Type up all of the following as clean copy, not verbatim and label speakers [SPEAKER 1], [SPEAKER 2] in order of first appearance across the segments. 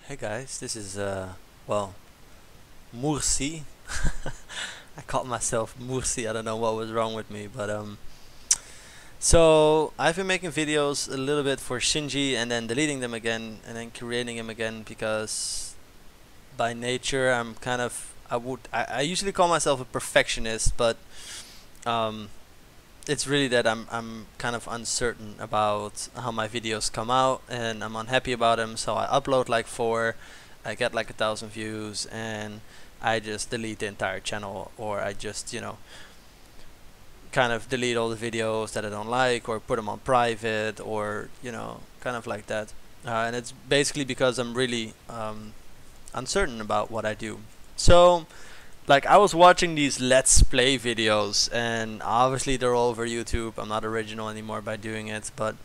[SPEAKER 1] Hey guys, this is well, Mursi. I called myself Mursi. I don't know what was wrong with me, but so I've been making videos a little bit for Shinji and then deleting them again and then creating them again because by nature I'm kind of I usually call myself a perfectionist, but um it's really that I'm kind of uncertain about how my videos come out and I'm unhappy about them, so I upload like four, I get like 1,000 views, and I just delete the entire channel, or I just kind of delete all the videos that I don't like or put them on private, or kind of like that. And it's basically because I'm really uncertain about what I do. So like I was watching these let's play videos, and obviously they're all over YouTube. I'm not original anymore by doing it, but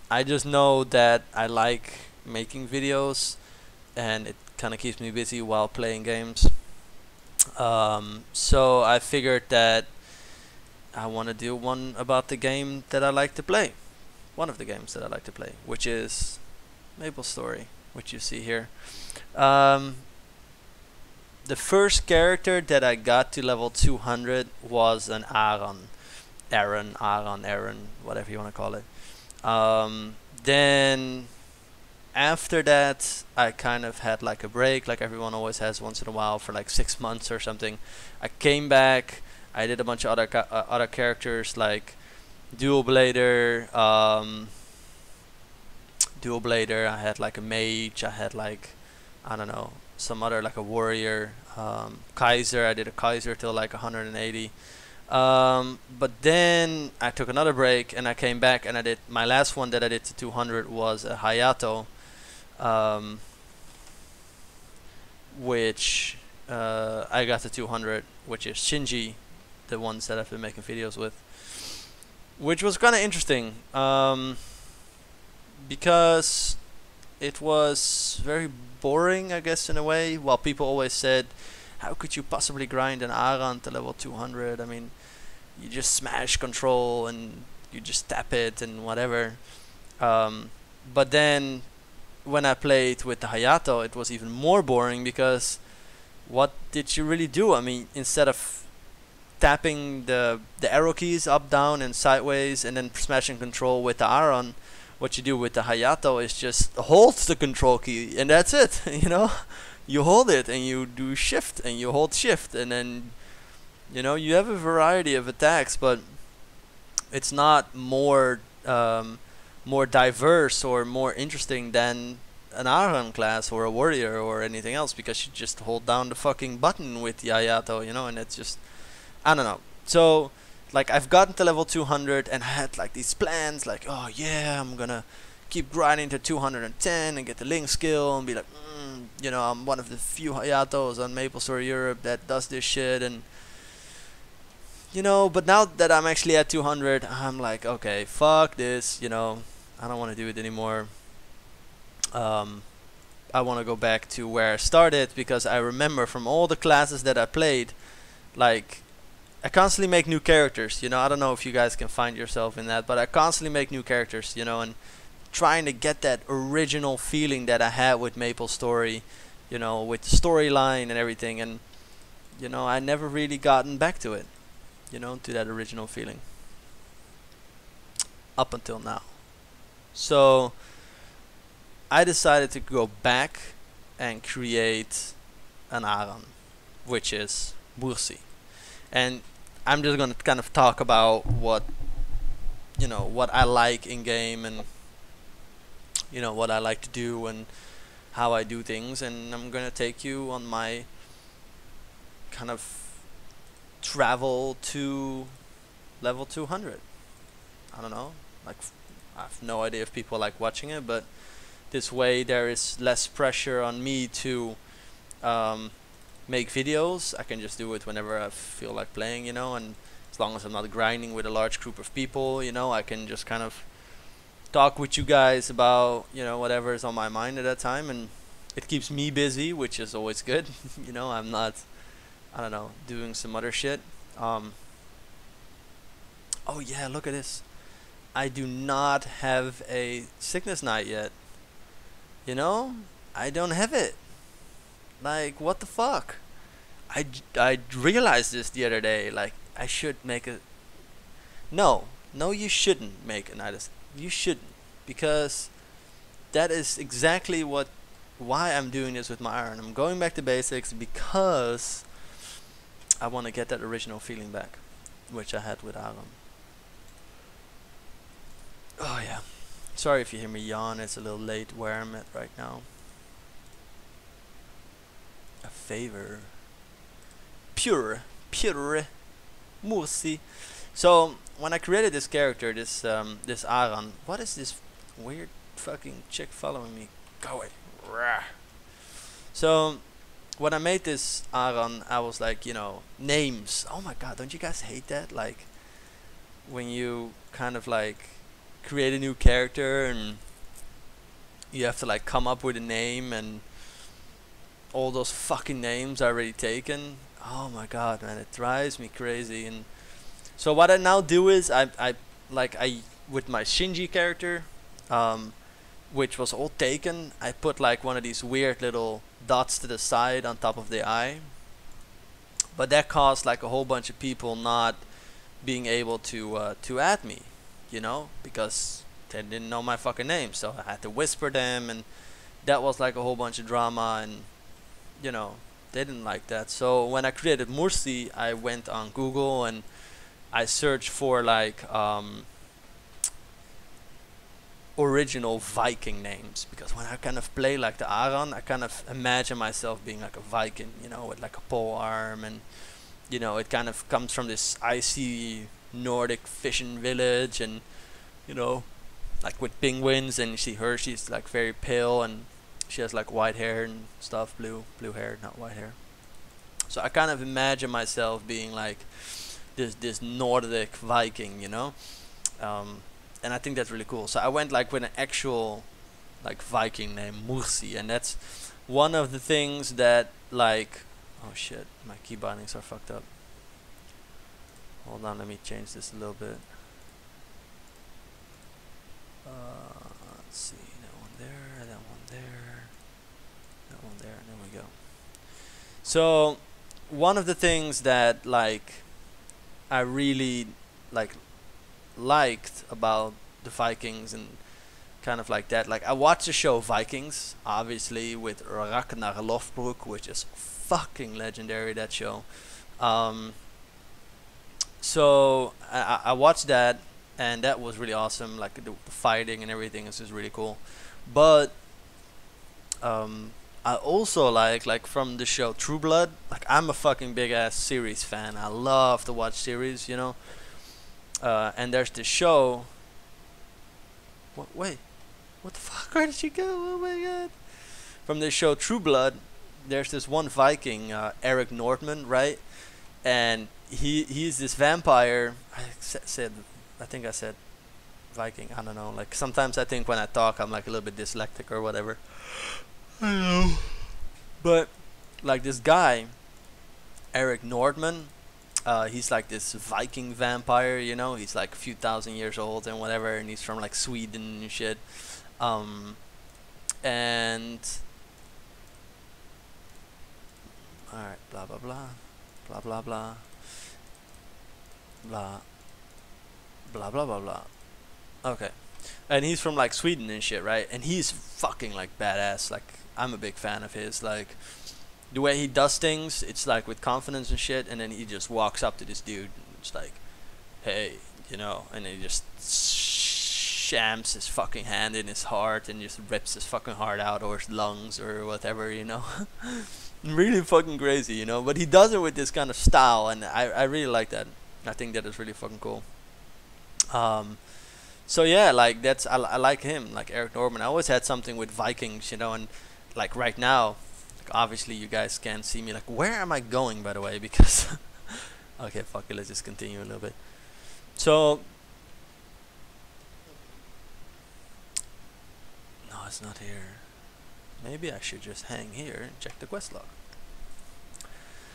[SPEAKER 1] I just know that I like making videos and it kind of keeps me busy while playing games. So I figured that I want to do one about the game that I like to play. One of the games that I like to play, which is Maplestory, which you see here. Um, the first character that I got to level 200 was an Aran. Aran, whatever you want to call it. Then after that, I kind of had like a break, like everyone always has once in a while for like 6 months or something. I came back. I did a bunch of other characters like Dual Blader. Dual Blader. I had like a mage. I had like, I don't know, some other like a warrior. Kaiser. I did a Kaiser till like 180. But then I took another break and I came back and I did my last one that I did to 200 was a Hayato, um, which I got to 200, which is Shinji, the ones that I've been making videos with, which was kind of interesting because it was very boring, I guess, in a way. While people always said, how could you possibly grind an Aran to level 200? I mean, you just smash control and you just tap it and whatever. But then when I played with the Hayato, it was even more boring because what did you really do? I mean, instead of tapping the arrow keys up, down, and sideways, and then smashing control with the Aran, what you do with the Hayato is just hold the control key, and that's it. You hold it and you do shift and you hold shift, and then you have a variety of attacks, but it's not more diverse or more interesting than an Aran class or a warrior or anything else, because you just hold down the fucking button with the Hayato, and it's just, I don't know. So like I've gotten to level 200 and I had like these plans like, oh yeah, I'm gonna keep grinding to 210 and get the link skill and be like, I'm one of the few Hayatos on Maplestory Europe that does this shit, and but now that I'm actually at 200, I'm like, okay, fuck this, I don't want to do it anymore. I want to go back to where I started, because I remember from all the classes that I played, like, I constantly make new characters, I don't know if you guys can find yourself in that, but I constantly make new characters, and trying to get that original feeling that I had with Maplestory, with the storyline and everything, and, I never really gotten back to it, to that original feeling. Up until now. So, I decided to go back and create an Aran, which is Bursi. And I'm just gonna kind of talk about what I like in game, and what I like to do and how I do things, and I'm gonna take you on my kind of travel to level 200. I don't know, like, I have no idea if people like watching it, but this way there is less pressure on me to make videos. I can just do it whenever I feel like playing, and as long as I'm not grinding with a large group of people, I can just kind of talk with you guys about, whatever is on my mind at that time, and it keeps me busy, which is always good. I'm not, I don't know, doing some other shit. Oh yeah, look at this. I do not have a sickness night yet. I don't have it. Like, what the fuck? I realized this the other day. Like, I should make a. No, no, you shouldn't make an artist. You shouldn't, because that is exactly why I'm doing this with my Aran. I'm going back to basics because I want to get that original feeling back, which I had with Aran. Oh yeah. Sorry if you hear me yawn. It's a little late where I'm at right now. A favor. Pure Mursi. So when I created this character, this Aran, what is this weird fucking chick following me? Go away. Rah. So when I made this Aran, I was like, you know, names. Oh my god, don't you guys hate that? Like when you kind of like create a new character and you have to like come up with a name and all those fucking names are already taken. Oh my god, man, it drives me crazy. And so what I now do is I with my Shinji character, which was all taken, I put like one of these weird little dots to the side on top of the eye. But that caused like a whole bunch of people not being able to add me, you know, because they didn't know my fucking name. So I had to whisper them, and that was like a whole bunch of drama, and you know, they didn't like that. So when I created Mursi, I went on Google and I searched for like original Viking names, because when I kind of play like the Aran, I kind of imagine myself being like a Viking, you know, with like a pole arm, and you know, it kind of comes from this icy Nordic fishing village, and you know, like with penguins, and you see her, she's like very pale, and she has like white hair and stuff, blue hair, not white hair. So I kind of imagine myself being like this Nordic Viking, you know, and I think that's really cool. So I went like with an actual like Viking name, Mursi, and that's one of the things that like, oh shit, my key bindings are fucked up. Hold on, let me change this a little bit. Let's see, that one there, that one there, that one there, and there we go. So one of the things that like I really liked about the Vikings and kind of like that, like I watched the show Vikings, obviously, with Ragnar Lothbrok, which is fucking legendary, that show. So I watched that, and that was really awesome. Like the fighting and everything is just really cool. But I also like from the show True Blood. Like I'm a fucking big ass series fan. I love to watch series, you know. And there's this show. Wait, what the fuck? Where did she go? Oh my god! From the show True Blood, there's this one Viking, Eric Nordman, right? And he's this vampire. I think I said Viking. I don't know. Like sometimes I think when I talk, I'm like a little bit dyslexic or whatever. I know. But like this guy, Eric Nordman, he's like this Viking vampire, you know. He's like a few thousand years old and whatever, and he's from like Sweden and shit. And alright, blah blah blah, blah blah blah, blah blah blah blah blah. Okay, and he's from like Sweden and shit, right? And he's fucking like badass. Like I'm a big fan of his. Like the way he does things, it's like with confidence and shit. And then he just walks up to this dude and it's like, hey, you know, and he just shams his fucking hand in his heart and just rips his fucking heart out, or his lungs or whatever, you know. Really fucking crazy, you know. But he does it with this kind of style, and I really like that. I think that is really fucking cool. So yeah, like that's I like him, like Eric Norman. I always had something with Vikings, you know, and like right now, like obviously you guys can't see me. Like where am I going, by the way? Because okay, fuck it, let's just continue a little bit. So no, it's not here. Maybe I should just hang here and check the quest log.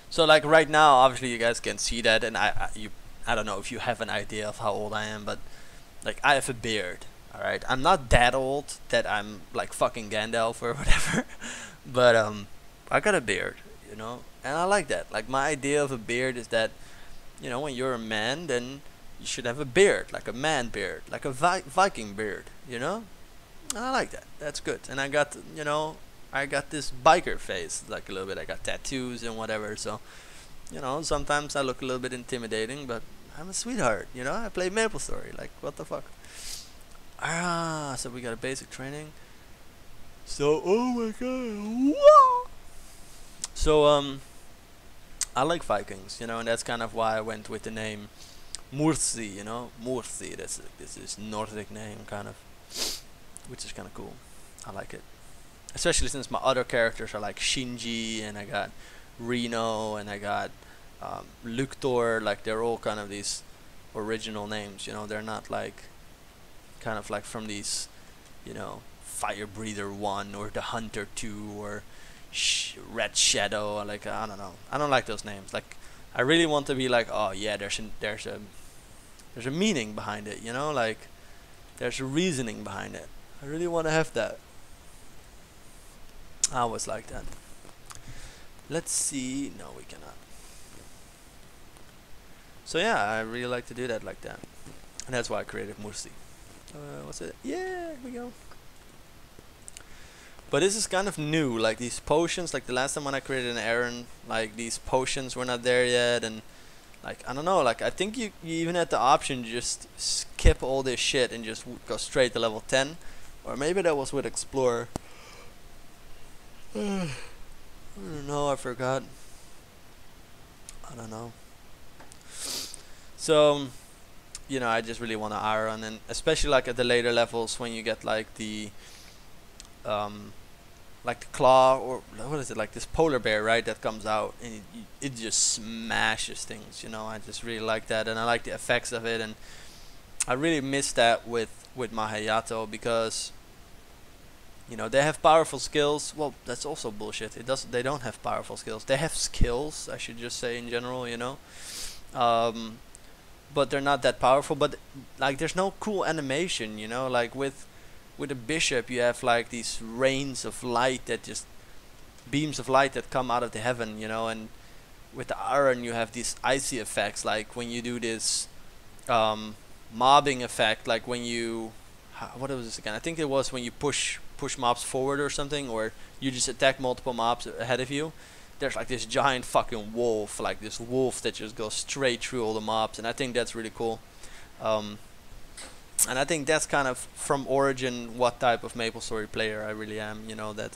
[SPEAKER 1] So like right now, obviously you guys can see that, and I don't know if you have an idea of how old I am, but like I have a beard. Alright, I'm not that old that I'm like fucking Gandalf or whatever, But I got a beard, you know, and I like that. Like my idea of a beard is that, you know, when you're a man, then you should have a beard, like a man beard, like a Viking beard, you know. I like that. That's good. And I got, you know, I got this biker face, like a little bit. I got tattoos and whatever. So, you know, sometimes I look a little bit intimidating, but I'm a sweetheart. You know, I play Maplestory. Like, what the fuck? Ah, so we got a basic training. So, oh my god, whoa! So, I like Vikings, you know, and that's kind of why I went with the name Mursi, you know, Mursi. This is Nordic name, kind of, which is kind of cool. I like it, especially since my other characters are like Shinji, and I got Reno, and I got Luktor. Like they're all kind of these original names, you know. They're not like kind of like from these, you know, Fire Breather 1 or the Hunter 2 or Red Shadow. Like I don't know. I don't like those names. Like I really want to be like, oh yeah, there's a meaning behind it, you know, like there's a reasoning behind it. I really want to have that. I always like that. Let's see. No, we cannot. So yeah, I really like to do that like that, and that's why I created Mursi. What's it? Yeah, here we go. But this is kind of new, like these potions. Like the last time when I created an Aran, like these potions were not there yet, and like I don't know. Like I think you even had the option to just skip all this shit and just go straight to level 10, or maybe that was with Explorer. I don't know. I forgot. I don't know. So, you know, I just really want to Aran, and especially like at the later levels when you get like the claw, or what is it, like this polar bear, right, that comes out, and it just smashes things, you know. I just really like that, and I like the effects of it, and I really miss that with my Hayato, because you know they have powerful skills. Well, that's also bullshit. They don't have powerful skills. They have skills, I should just say, in general, you know. But they're not that powerful. But like there's no cool animation, you know. Like with a bishop you have like these rains of light, that just beams of light that come out of the heaven, you know. And with the Aran you have these icy effects, like when you do this mobbing effect, like when you what was this again? I think it was when you push mobs forward or something, or you just attack multiple mobs ahead of you. There's like this giant fucking wolf, like this wolf that just goes straight through all the mobs, and I think that's really cool. And I think that's kind of from origin what type of Maplestory player I really am, you know, that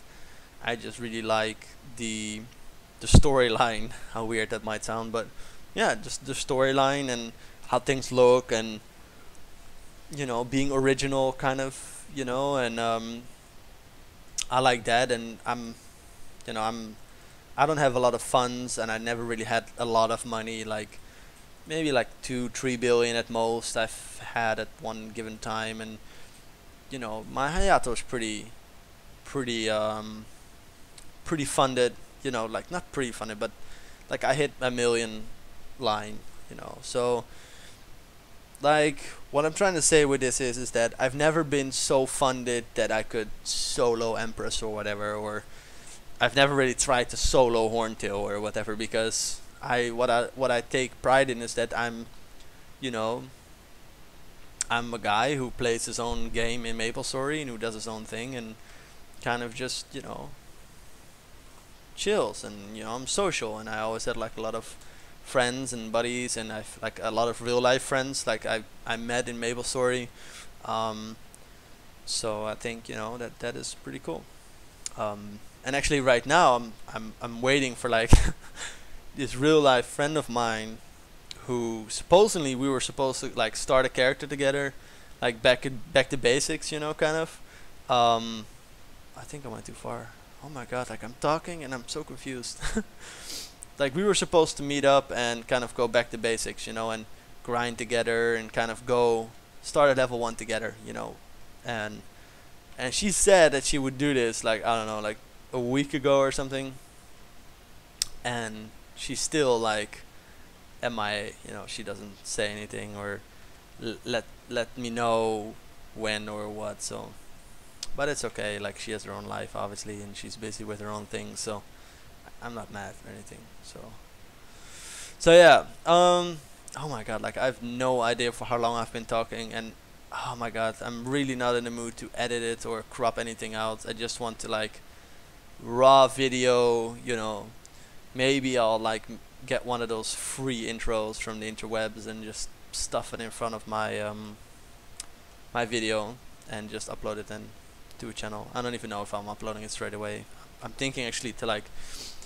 [SPEAKER 1] I just really like the storyline. How weird that might sound, but yeah, just the storyline and how things look, and you know, being original kind of, you know. And I like that, and you know, I don't have a lot of funds, and I never really had a lot of money, like maybe like 2-3 billion at most I've had at one given time. And you know, my Hayato is pretty funded, you know, like not pretty funded, but like I hit a million line, you know. So like what I'm trying to say with this is that I've never been so funded that I could solo Empress or whatever, or I've never really tried to solo Horntail or whatever, because what I take pride in is that I'm, you know, I'm a guy who plays his own game in Maplestory and who does his own thing and kind of just, you know, chills. And you know, I'm social, and I always had like a lot of friends and buddies, and I've like a lot of real life friends like I met in Maplestory. So I think, you know, that is pretty cool. And actually right now I'm waiting for like this real life friend of mine who supposedly we were supposed to like start a character together, like back to basics, you know, kind of. I think I went too far. Oh my god, like I'm talking and I'm so confused. Like we were supposed to meet up and kind of go back to basics, you know, and grind together and kind of go start at level 1 together, you know. And she said that she would do this, like I don't know, like a week ago or something, and she's still like MIA, you know. She doesn't say anything or let me know when or what. So But it's okay, like she has her own life obviously, and she's busy with her own things, so I'm not mad or anything. So yeah, oh my god, like I have no idea for how long I've been talking, and oh my god, I'm really not in the mood to edit it or crop anything out. I just want to like raw video, you know. Maybe I'll like get one of those free intros from the interwebs and just stuff it in front of my video and just upload it then to a channel. I don't even know if I'm uploading it straight away. I'm thinking actually to like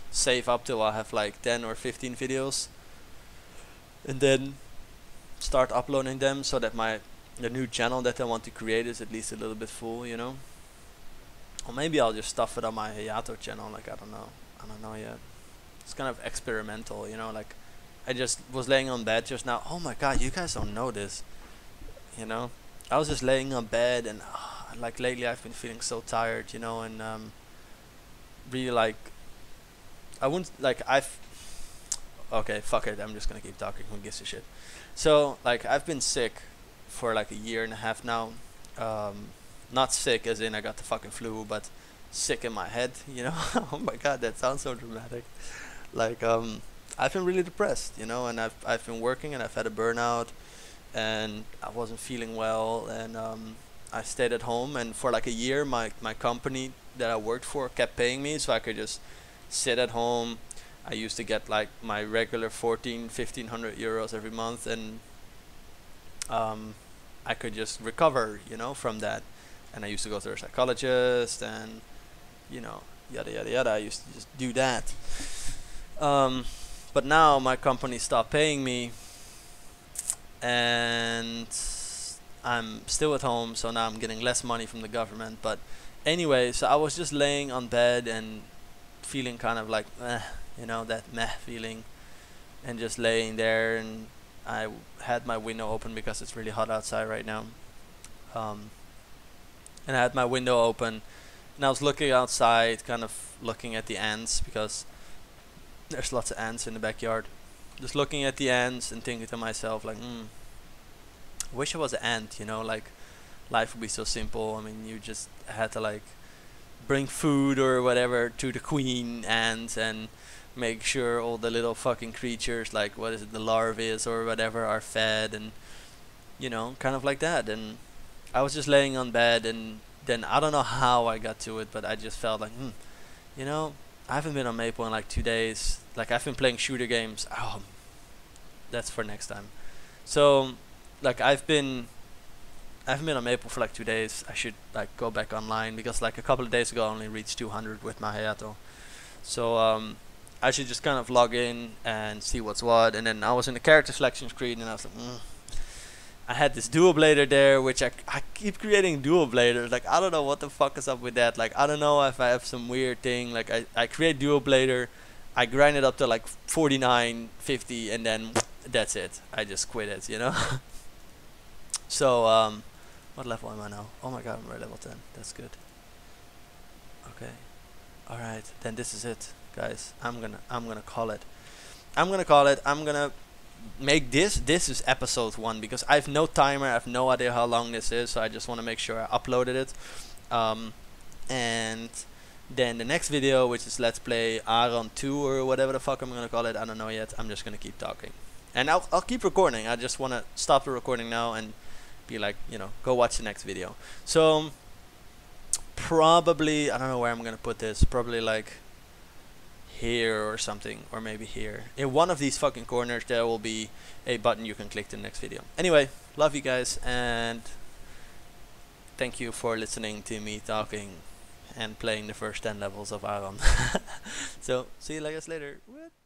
[SPEAKER 1] save up till I have like 10 or 15 videos and then start uploading them so that the new channel that I want to create is at least a little bit full, you know. Or maybe I'll just stuff it on my Hayato channel, like I don't know yet. It's kind of experimental, you know, like I just was laying on bed just now. Oh my god, you guys don't know this, you know. I was just laying on bed and like lately I've been feeling so tired, you know, and really like I wouldn't like okay, fuck it, I'm just gonna keep talking, who gives a shit. So like I've been sick for like a year and a half now. Not sick as in I got the fucking flu, but sick in my head, you know. Oh my god, that sounds so dramatic. Like I've been really depressed, you know, and I've been working and I've had a burnout and I wasn't feeling well, and I stayed at home, and for like a year my company that I worked for kept paying me so I could just sit at home. I used to get like my regular 1500 euros every month, and I could just recover, you know, from that. And I used to go to a psychologist and, you know, yada yada yada. I used to just do that. But now my company stopped paying me and I'm still at home, so now I'm getting less money from the government. But anyway, so I was just laying on bed and feeling kind of like you know, that meh feeling, and just laying there, and I had my window open because it's really hot outside right now, and I had my window open and I was looking outside, kind of looking at the ants, because there's lots of ants in the backyard. Just looking at the ants and thinking to myself like, I wish I was an ant, you know, like life would be so simple. I mean, you just had to like bring food or whatever to the queen ant and make sure all the little fucking creatures, like what is it, the larvae or whatever, are fed, and you know, kind of like that. And I was just laying on bed, and then I don't know how I got to it, but I just felt like, you know, I haven't been on Maple in like 2 days. Like I've been playing shooter games. Oh, that's for next time. So like I haven't been on Maple for like 2 days. I should like go back online, because like a couple of days ago I only reached 200 with my Hayato. So I should just kind of log in and see what's what. And then I was in the character selection screen and I was like, I had this dual blader there, which I keep creating dual bladers. Like I don't know what the fuck is up with that. Like I don't know if I have some weird thing. Like I create dual blader, I grind it up to like 49, 50, and then that's it. I just quit it, you know. So what level am I now? Oh my god, I'm already level 10. That's good. Okay. Alright, then this is it, guys. I'm gonna call it. I'm gonna make this is episode 1, because I have no timer. I have no idea how long this is, so I just want to make sure I uploaded it. And then the next video, which is Let's Play Aran 2 or whatever the fuck I'm gonna call it, I don't know yet. I'm just gonna keep talking, and I'll keep recording. I just want to stop the recording now and be like, you know, go watch the next video. So probably, I don't know where I'm gonna put this, probably like here or something, or maybe here. In one of these fucking corners there will be a button you can click to the next video. Anyway, love you guys, and thank you for listening to me talking and playing the first 10 levels of Aran. So see you guys later. What?